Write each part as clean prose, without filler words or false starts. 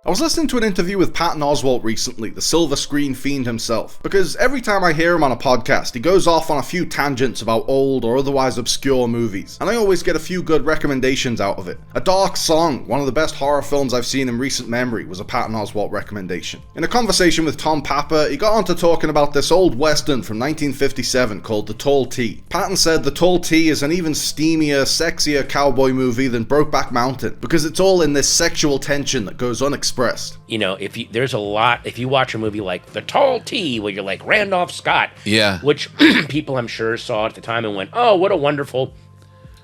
I was listening to an interview with Patton Oswalt recently, the silver screen fiend himself, because every time I hear him on a podcast, he goes off on a few tangents about old or otherwise obscure movies, and I always get a few good recommendations out of it. A Dark Song, one of the best horror films I've seen in recent memory, was a Patton Oswalt recommendation. In a conversation with Tom Papa, he got onto talking about this old western from 1957 called The Tall T. Patton said The Tall T is an even steamier, sexier cowboy movie than Brokeback Mountain, because it's all in this sexual tension that goes unexpressed. You know, if you watch a movie like The Tall T, where you're like Randolph Scott, which people I'm sure saw at the time and went, oh, what a wonderful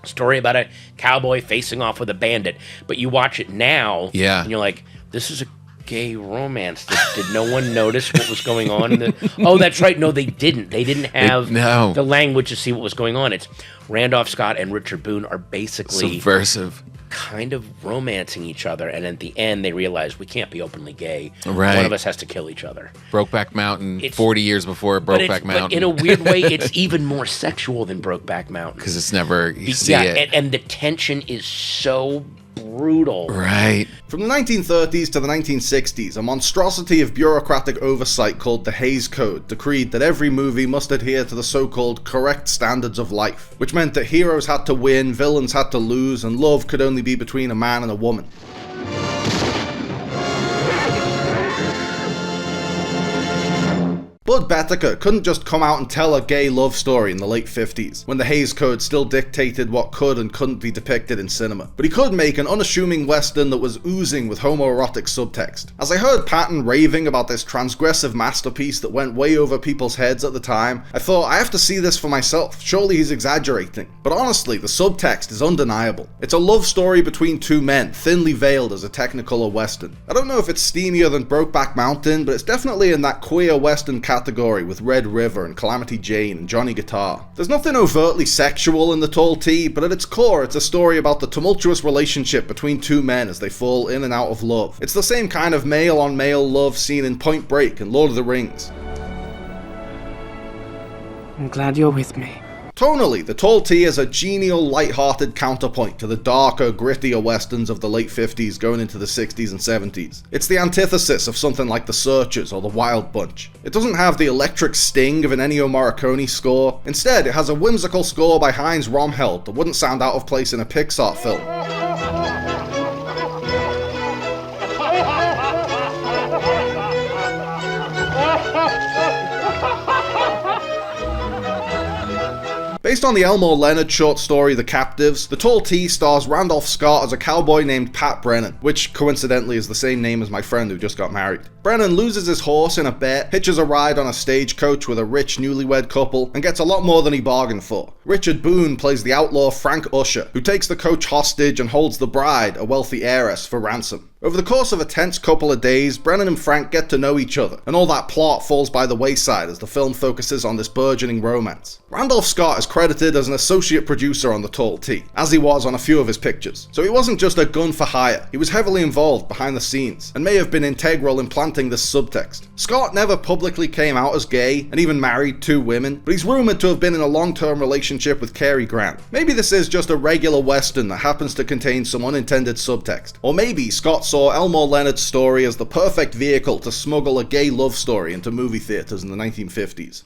story about a cowboy facing off with a bandit. But you watch it now, and you're like, this is a gay romance. Did no one notice what was going on? Oh, that's right. No, they didn't. They didn't have the language to see what was going on. It's Randolph Scott and Richard Boone are basically subversive, kind of romancing each other, and at the end they realize we can't be openly gay. Right. One of us has to kill each other. Brokeback Mountain, 40 years before Brokeback Mountain. But in a weird way, it's even more sexual than Brokeback Mountain. Because it's never, you see it. And the tension is so brutal. Right. From the 1930s to the 1960s, a monstrosity of bureaucratic oversight called the Hays Code decreed that every movie must adhere to the so-called correct standards of life, which meant that heroes had to win, villains had to lose, and love could only be between a man and a woman. Bud Bettiker couldn't just come out and tell a gay love story in the late 50s, when the Hays Code still dictated what could and couldn't be depicted in cinema. But he could make an unassuming western that was oozing with homoerotic subtext. As I heard Patton raving about this transgressive masterpiece that went way over people's heads at the time, I thought, I have to see this for myself. Surely he's exaggerating. But honestly, the subtext is undeniable. It's a love story between two men, thinly veiled as a technicolor western. I don't know if it's steamier than Brokeback Mountain, but it's definitely in that queer western category with Red River and Calamity Jane and Johnny Guitar. There's nothing overtly sexual in The Tall T, but at its core it's a story about the tumultuous relationship between two men as they fall in and out of love. It's the same kind of male-on-male love seen in Point Break and Lord of the Rings. I'm glad you're with me. Tonally, The Tall T is a genial, light-hearted counterpoint to the darker, grittier westerns of the late 50s going into the 60s and 70s. It's the antithesis of something like The Searchers or The Wild Bunch. It doesn't have the electric sting of an Ennio Morricone score. Instead, it has a whimsical score by Heinz Romheld that wouldn't sound out of place in a Pixar film. Based on the Elmore Leonard short story The Captives, The Tall T stars Randolph Scott as a cowboy named Pat Brennan, which coincidentally is the same name as my friend who just got married. Brennan loses his horse in a bet, hitches a ride on a stagecoach with a rich newlywed couple, and gets a lot more than he bargained for. Richard Boone plays the outlaw Frank Usher, who takes the coach hostage and holds the bride, a wealthy heiress, for ransom. Over the course of a tense couple of days, Brennan and Frank get to know each other, and all that plot falls by the wayside as the film focuses on this burgeoning romance. Randolph Scott is credited as an associate producer on The Tall T, as he was on a few of his pictures. So he wasn't just a gun for hire, he was heavily involved behind the scenes, and may have been integral in planting this subtext. Scott never publicly came out as gay, and even married 2 women, but he's rumoured to have been in a long-term relationship with Cary Grant. Maybe this is just a regular western that happens to contain some unintended subtext, or maybe Scott saw Elmore Leonard's story as the perfect vehicle to smuggle a gay love story into movie theaters in the 1950s.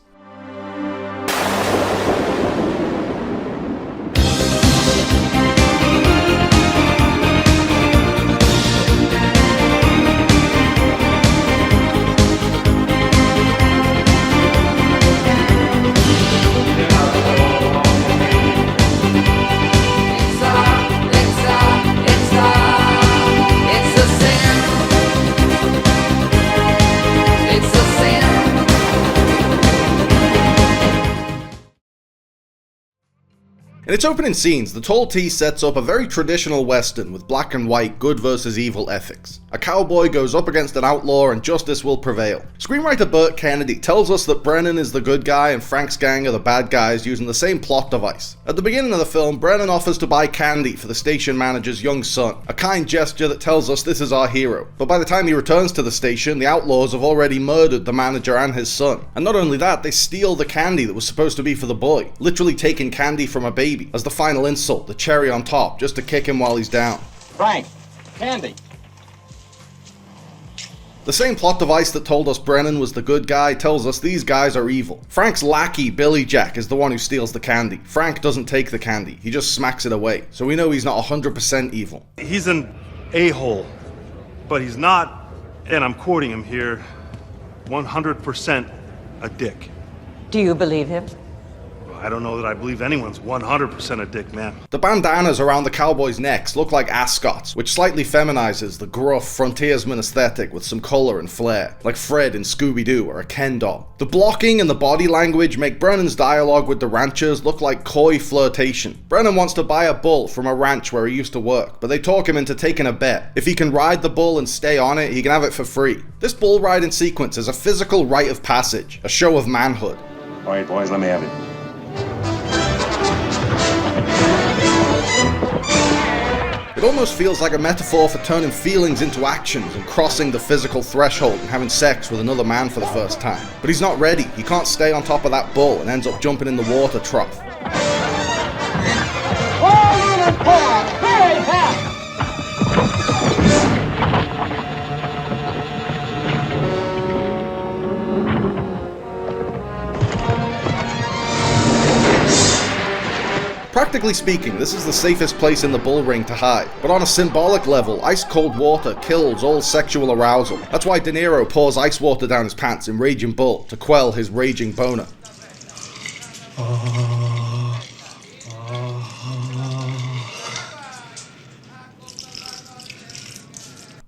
In its opening scenes, The Tall T sets up a very traditional western with black and white good versus evil ethics. A cowboy goes up against an outlaw and justice will prevail. Screenwriter Burt Kennedy tells us that Brennan is the good guy and Frank's gang are the bad guys using the same plot device. At the beginning of the film, Brennan offers to buy candy for the station manager's young son, a kind gesture that tells us this is our hero. But by the time he returns to the station, the outlaws have already murdered the manager and his son. And not only that, they steal the candy that was supposed to be for the boy, literally taking candy from a baby as the final insult, the cherry on top, just to kick him while he's down. Frank, candy. The same plot device that told us Brennan was the good guy tells us these guys are evil. Frank's lackey, Billy Jack, is the one who steals the candy. Frank doesn't take the candy, he just smacks it away. So we know he's not 100% evil. He's an a-hole, but he's not, and I'm quoting him here, 100% a dick. Do you believe him? I don't know that I believe anyone's 100% a dick, man. The bandanas around the cowboys' necks look like ascots, which slightly feminizes the gruff frontiersman aesthetic with some color and flair, like Fred in Scooby-Doo or a Ken doll. The blocking and the body language make Brennan's dialogue with the ranchers look like coy flirtation. Brennan wants to buy a bull from a ranch where he used to work, but they talk him into taking a bet. If he can ride the bull and stay on it, he can have it for free. This bull riding sequence is a physical rite of passage, a show of manhood. All right, boys, let me have it. It almost feels like a metaphor for turning feelings into actions and crossing the physical threshold and having sex with another man for the first time. But he's not ready, he can't stay on top of that bull and ends up jumping in the water trough. Practically speaking, this is the safest place in the bull ring to hide, but on a symbolic level, ice-cold water kills all sexual arousal. That's why De Niro pours ice water down his pants in Raging Bull to quell his raging boner.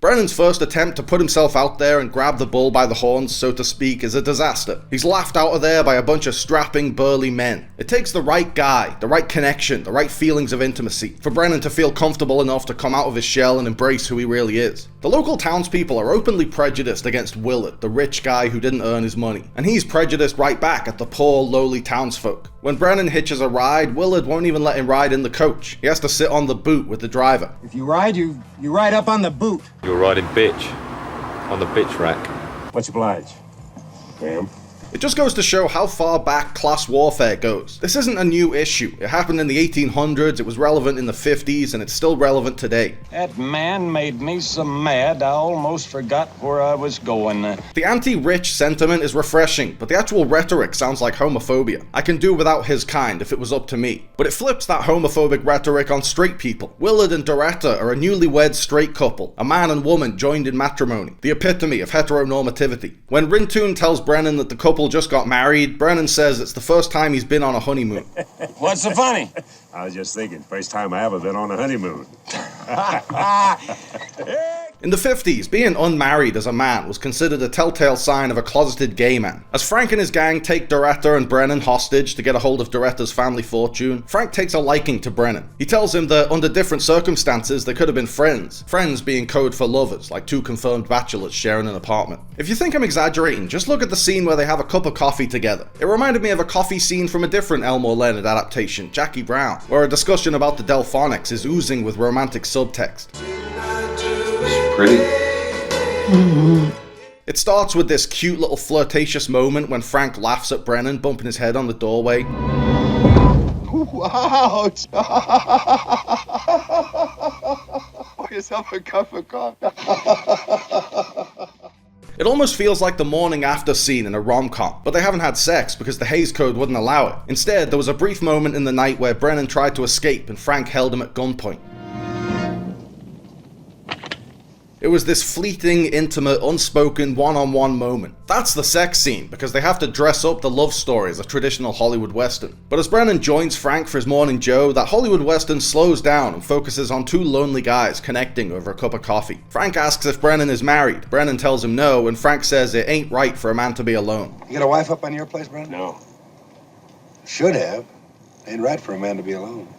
Brennan's first attempt to put himself out there and grab the bull by the horns, so to speak, is a disaster. He's laughed out of there by a bunch of strapping, burly men. It takes the right guy, the right connection, the right feelings of intimacy, for Brennan to feel comfortable enough to come out of his shell and embrace who he really is. The local townspeople are openly prejudiced against Willard, the rich guy who didn't earn his money, and he's prejudiced right back at the poor, lowly townsfolk. When Brennan hitches a ride, Willard won't even let him ride in the coach. He has to sit on the boot with the driver. If you ride, you ride up on the boot. You're riding bitch. On the bitch rack. Much obliged. Ma'am. It just goes to show how far back class warfare goes. This isn't a new issue. It happened in the 1800s, it was relevant in the 50s, and it's still relevant today. That man made me so mad I almost forgot where I was going. The anti-rich sentiment is refreshing, but the actual rhetoric sounds like homophobia. I can do without his kind if it was up to me. But it flips that homophobic rhetoric on straight people. Willard and Doretta are a newlywed straight couple, a man and woman joined in matrimony, the epitome of heteronormativity. When Rintoon tells Brennan that the couple just got married, Brennan says it's the first time he's been on a honeymoon. What's so funny? I was just thinking, first time I ever been on a honeymoon. In the 50s, being unmarried as a man was considered a telltale sign of a closeted gay man. As Frank and his gang take Doretta and Brennan hostage to get a hold of Doretta's family fortune, Frank takes a liking to Brennan. He tells him that under different circumstances they could have been friends. Friends being code for lovers, like two confirmed bachelors sharing an apartment. If you think I'm exaggerating, just look at the scene where they have a cup of coffee together. It reminded me of a coffee scene from a different Elmore Leonard adaptation, Jackie Brown, where a discussion about the Delphonics is oozing with romantic subtext. Pretty. It starts with this cute little flirtatious moment when Frank laughs at Brennan, bumping his head on the doorway. Ouch! Pour yourself a cup of coffee. It almost feels like the morning after scene in a rom-com, but they haven't had sex because the Hays Code wouldn't allow it. Instead, there was a brief moment in the night where Brennan tried to escape and Frank held him at gunpoint. It was this fleeting, intimate, unspoken, one-on-one moment. That's the sex scene, because they have to dress up the love story as a traditional Hollywood Western. But as Brennan joins Frank for his morning Joe, that Hollywood Western slows down and focuses on two lonely guys connecting over a cup of coffee. Frank asks if Brennan is married. Brennan tells him no, and Frank says it ain't right for a man to be alone. You got a wife up on your place, Brennan? No. Should have. Ain't right for a man to be alone.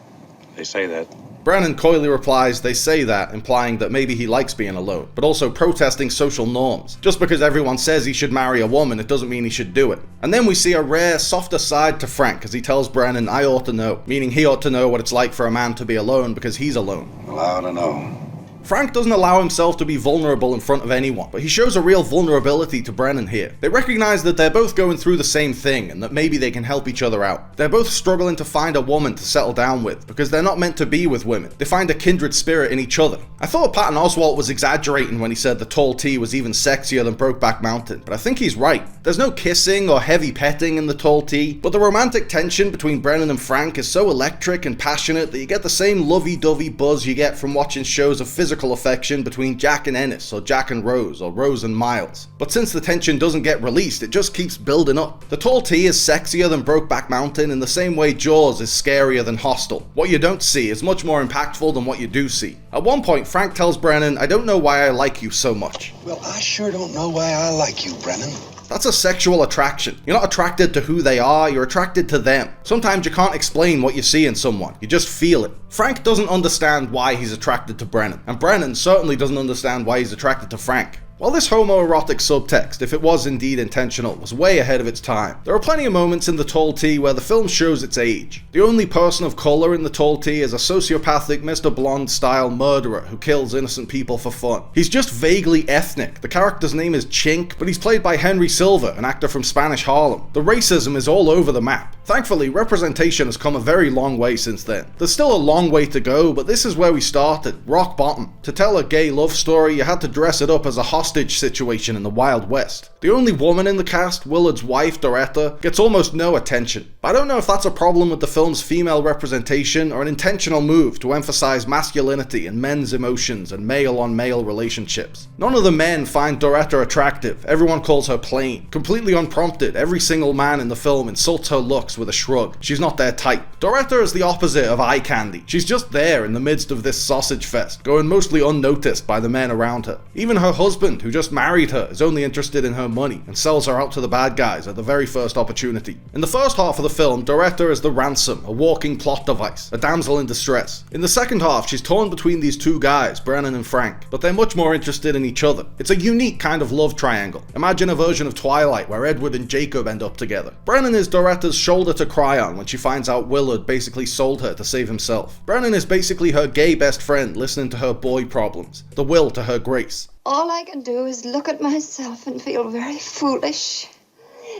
They say that. Brennan coyly replies they say that, implying that maybe he likes being alone, but also protesting social norms. Just because everyone says he should marry a woman, it doesn't mean he should do it. And then we see a rare, softer side to Frank as he tells Brennan, I ought to know, meaning he ought to know what it's like for a man to be alone because he's alone. Well, I ought to know. Frank doesn't allow himself to be vulnerable in front of anyone, but he shows a real vulnerability to Brennan here. They recognize that they're both going through the same thing and that maybe they can help each other out. They're both struggling to find a woman to settle down with because they're not meant to be with women. They find a kindred spirit in each other. I thought Patton Oswalt was exaggerating when he said the tall T was even sexier than Brokeback Mountain, but I think he's right. There's no kissing or heavy petting in the tall T, but the romantic tension between Brennan and Frank is so electric and passionate that you get the same lovey-dovey buzz you get from watching shows of physical affection between Jack and Ennis, or Jack and Rose, or Rose and Miles. But since the tension doesn't get released, it just keeps building up. The tall T is sexier than Brokeback Mountain in the same way Jaws is scarier than Hostel. What you don't see is much more impactful than what you do see. At one point, Frank tells Brennan, "I don't know why I like you so much." Well, I sure don't know why I like you, Brennan. That's a sexual attraction. You're not attracted to who they are, you're attracted to them. Sometimes you can't explain what you see in someone, you just feel it. Frank doesn't understand why he's attracted to Brennan, and Brennan certainly doesn't understand why he's attracted to Frank. While this homoerotic subtext, if it was indeed intentional, was way ahead of its time, there are plenty of moments in The Tall T where the film shows its age. The only person of colour in The Tall T is a sociopathic Mr. Blonde-style murderer who kills innocent people for fun. He's just vaguely ethnic. The character's name is Chink, but he's played by Henry Silva, an actor from Spanish Harlem. The racism is all over the map. Thankfully, representation has come a very long way since then. There's still a long way to go, but this is where we started, rock bottom. To tell a gay love story, you had to dress it up as a hostage situation in the Wild West. The only woman in the cast, Willard's wife, Doretta, gets almost no attention. I don't know if that's a problem with the film's female representation or an intentional move to emphasize masculinity and men's emotions and male-on-male relationships. None of the men find Doretta attractive, everyone calls her plain. Completely unprompted, every single man in the film insults her looks with a shrug. She's not their type. Doretta is the opposite of eye candy. She's just there in the midst of this sausage fest, going mostly unnoticed by the men around her. Even her husband, who just married her, is only interested in her money and sells her out to the bad guys at the very first opportunity. In the first half of the film, Doretta is the ransom, a walking plot device, a damsel in distress. In the second half, she's torn between these two guys, Brennan and Frank, but they're much more interested in each other. It's a unique kind of love triangle. Imagine a version of Twilight where Edward and Jacob end up together. Brennan is Doretta's shoulder to cry on when she finds out Willard basically sold her to save himself. Brennan is basically her gay best friend listening to her boy problems, the Will to her Grace. All I can do is look at myself and feel very foolish.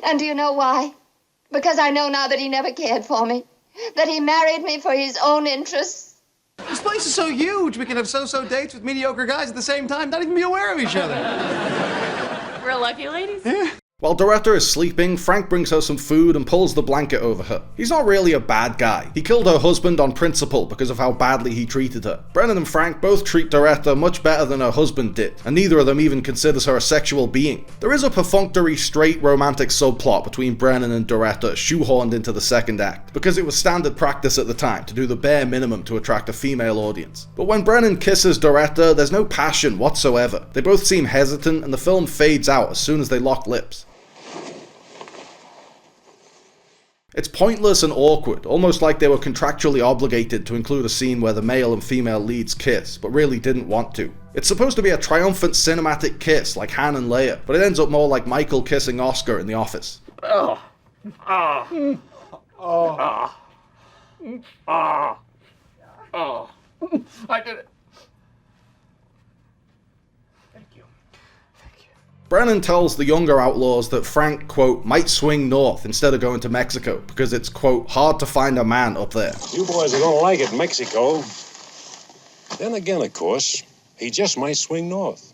And do you know why? Because I know now that he never cared for me. That he married me for his own interests. This place is so huge, we can have so-so dates with mediocre guys at the same time, not even be aware of each other. We're lucky ladies. Yeah. While Doretta is sleeping, Frank brings her some food and pulls the blanket over her. He's not really a bad guy. He killed her husband on principle because of how badly he treated her. Brennan and Frank both treat Doretta much better than her husband did, and neither of them even considers her a sexual being. There is a perfunctory, straight romantic subplot between Brennan and Doretta shoehorned into the second act, because it was standard practice at the time to do the bare minimum to attract a female audience. But when Brennan kisses Doretta, there's no passion whatsoever. They both seem hesitant, and the film fades out as soon as they lock lips. It's pointless and awkward, almost like they were contractually obligated to include a scene where the male and female leads kiss, but really didn't want to. It's supposed to be a triumphant cinematic kiss like Han and Leia, but it ends up more like Michael kissing Oscar in The Office. Oh. Oh. Oh. Oh. Oh. I did it. Brennan tells the younger outlaws that Frank, quote, might swing north instead of going to Mexico because it's, quote, hard to find a man up there. You boys are gonna like it, Mexico. Then again, of course, he just might swing north.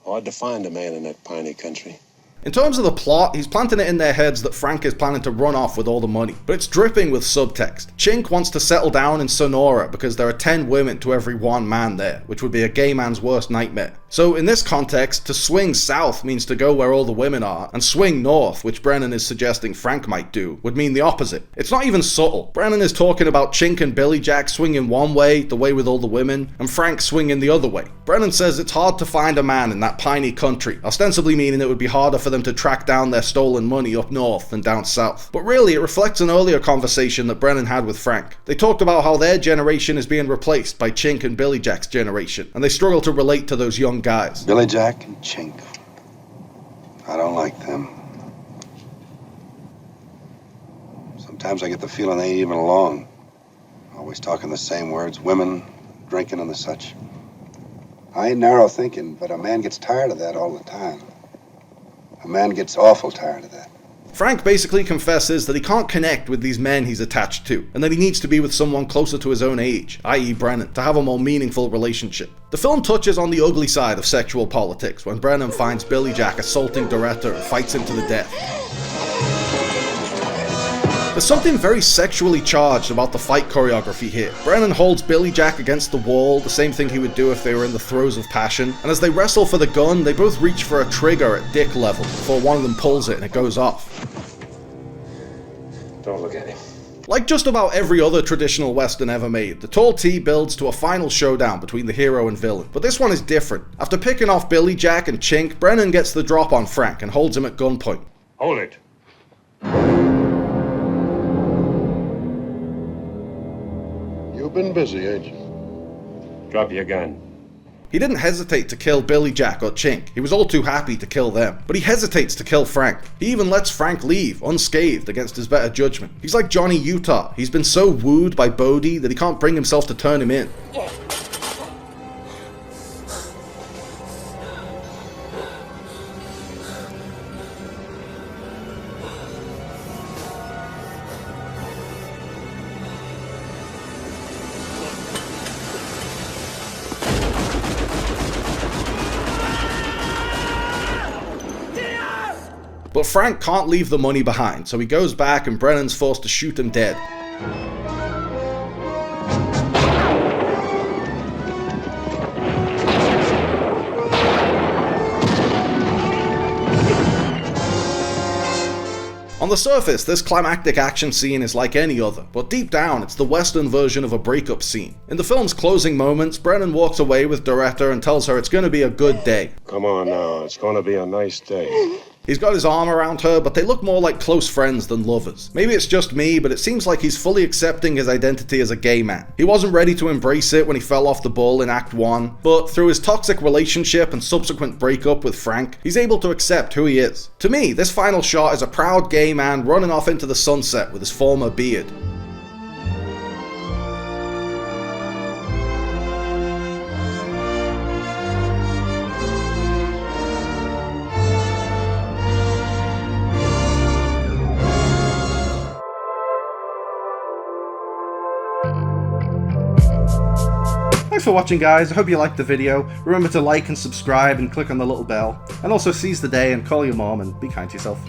Hard to find a man in that piney country. In terms of the plot, he's planting it in their heads that Frank is planning to run off with all the money, but it's dripping with subtext. Chink wants to settle down in Sonora because there are 10 women to every one man there, which would be a gay man's worst nightmare. So in this context, to swing south means to go where all the women are, and swing north, which Brennan is suggesting Frank might do, would mean the opposite. It's not even subtle. Brennan is talking about Chink and Billy Jack swinging one way, the way with all the women, and Frank swinging the other way. Brennan says it's hard to find a man in that piney country, ostensibly meaning it would be harder for them to track down their stolen money up north than down south. But really, it reflects an earlier conversation that Brennan had with Frank. They talked about how their generation is being replaced by Chink and Billy Jack's generation, and they struggle to relate to those young guys. Billy Jack and Chink. I don't like them. Sometimes I get the feeling they ain't even along. Always talking the same words, women, drinking and the such. I ain't narrow thinking, but a man gets tired of that all the time. A man gets awful tired of that. Frank basically confesses that he can't connect with these men he's attached to, and that he needs to be with someone closer to his own age, i.e. Brennan, to have a more meaningful relationship. The film touches on the ugly side of sexual politics when Brennan finds Billy Jack assaulting Doretta and fights him to the death. There's something very sexually charged about the fight choreography here. Brennan holds Billy Jack against the wall, the same thing he would do if they were in the throes of passion, and as they wrestle for the gun, they both reach for a trigger at dick level before one of them pulls it and it goes off. Don't look at him. Like just about every other traditional western ever made, the Tall T builds to a final showdown between the hero and villain, but this one is different. After picking off Billy Jack and Chink, Brennan gets the drop on Frank and holds him at gunpoint. Hold it. You've been busy, ain't you? Drop your gun. He didn't hesitate to kill Billy Jack or Chink, he was all too happy to kill them. But he hesitates to kill Frank. He even lets Frank leave, unscathed against his better judgment. He's like Johnny Utah, he's been so wooed by Bodhi that he can't bring himself to turn him in. But Frank can't leave the money behind, so he goes back and Brennan's forced to shoot him dead. On the surface, this climactic action scene is like any other, but deep down it's the western version of a breakup scene. In the film's closing moments, Brennan walks away with Doretta and tells her it's gonna be a good day. Come on now, it's gonna be a nice day. He's got his arm around her, but they look more like close friends than lovers. Maybe it's just me, but it seems like he's fully accepting his identity as a gay man. He wasn't ready to embrace it when he fell off the bull in Act 1, but through his toxic relationship and subsequent breakup with Frank, he's able to accept who he is. To me, this final shot is a proud gay man running off into the sunset with his former beard. Thanks for watching, guys. I hope you liked the video. Remember to like and subscribe and click on the little bell. And also seize the day and call your mom and be kind to yourself.